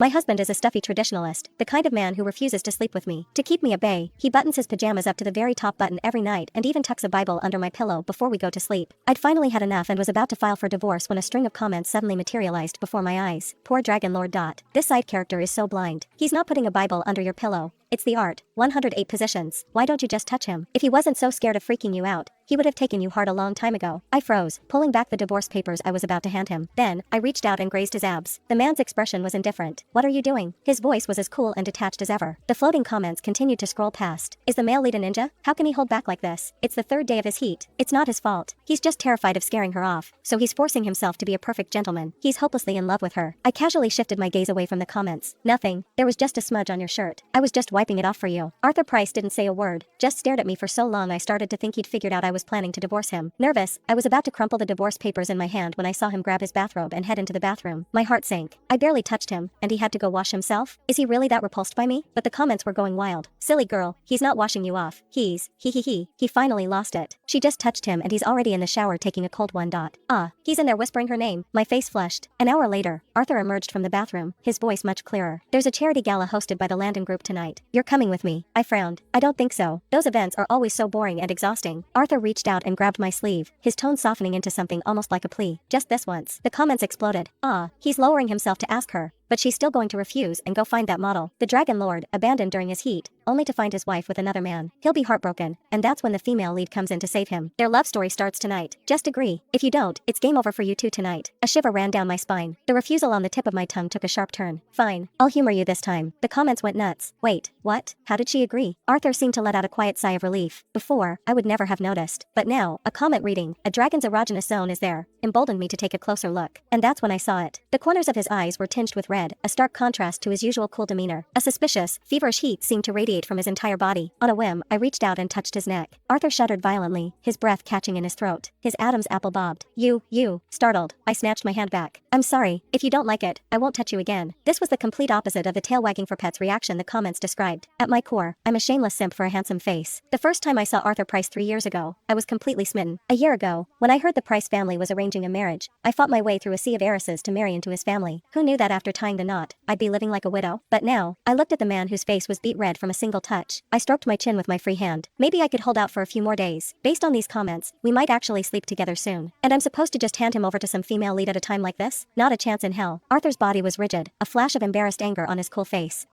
My husband is a stuffy traditionalist, the kind of man who refuses to sleep with me. To keep me at bay, he buttons his pajamas up to the very top button every night and even tucks a Bible under my pillow before we go to sleep. I'd finally had enough and was about to file for divorce when a string of comments suddenly materialized before my eyes. Poor Dragon Lord. This side character is so blind. He's not putting a Bible under your pillow. It's the art. 108 positions. Why don't you just touch him? If he wasn't so scared of freaking you out, he would have taken you hard a long time ago. I froze, pulling back the divorce papers I was about to hand him. Then, I reached out and grazed his abs. The man's expression was indifferent. What are you doing? His voice was as cool and detached as ever. The floating comments continued to scroll past. Is the male lead a ninja? How can he hold back like this? It's the third day of his heat. It's not his fault. He's just terrified of scaring her off, so he's forcing himself to be a perfect gentleman. He's hopelessly in love with her. I casually shifted my gaze away from the comments. Nothing. There was just a smudge on your shirt. I was just wiping it off for you. Arthur Price didn't say a word, just stared at me for so long I started to think he'd figured out I was planning to divorce him. Nervous, I was about to crumple the divorce papers in my hand when I saw him grab his bathrobe and head into the bathroom. My heart sank. I barely touched him, and he had to go wash himself? Is he really that repulsed by me? But the comments were going wild. Silly girl, he's not washing you off. He finally lost it. She just touched him and he's already in the shower taking a cold one. He's in there whispering her name. My face flushed. An hour later, Arthur emerged from the bathroom, his voice much clearer. There's a charity gala hosted by the Landon Group tonight. You're coming with me. I frowned. I don't think so. Those events are always so boring and exhausting. Arthur reached out and grabbed my sleeve, his tone softening into something almost like a plea. Just this once. The comments exploded. He's lowering himself to ask her, but she's still going to refuse and go find that model. The Dragon Lord, abandoned during his heat, only to find his wife with another man. He'll be heartbroken, and that's when the female lead comes in to save him. Their love story starts tonight. Just agree. If you don't, it's game over for you two tonight. A shiver ran down my spine. The refusal on the tip of my tongue took a sharp turn. Fine, I'll humor you this time. The comments went nuts. Wait, what? How did she agree? Arthur seemed to let out a quiet sigh of relief. Before, I would never have noticed. But now, a comment reading, "A dragon's erogenous zone is there," emboldened me to take a closer look. And that's when I saw it. The corners of his eyes were tinged with red, a stark contrast to his usual cool demeanor. A suspicious, feverish heat seemed to radiate from his entire body. On a whim, I reached out and touched his neck. Arthur shuddered violently, his breath catching in his throat. His Adam's apple bobbed. You. Startled, I snatched my hand back. I'm sorry. If you don't like it, I won't touch you again. This was the complete opposite of the tail wagging for pets reaction the comments described. At my core, I'm a shameless simp for a handsome face. The first time I saw Arthur Price 3 years ago, I was completely smitten. A year ago, when I heard the Price family was arranging a marriage, I fought my way through a sea of heiresses to marry into his family. Who knew that after tying the knot, I'd be living like a widow? But now, I looked at the man whose face was beet red from a single touch. I stroked my chin with my free hand. Maybe I could hold out for a few more days. Based on these comments, we might actually sleep together soon. And I'm supposed to just hand him over to some female lead at a time like this? Not a chance in hell. Arthur's body was rigid, a flash of embarrassed anger on his cool face.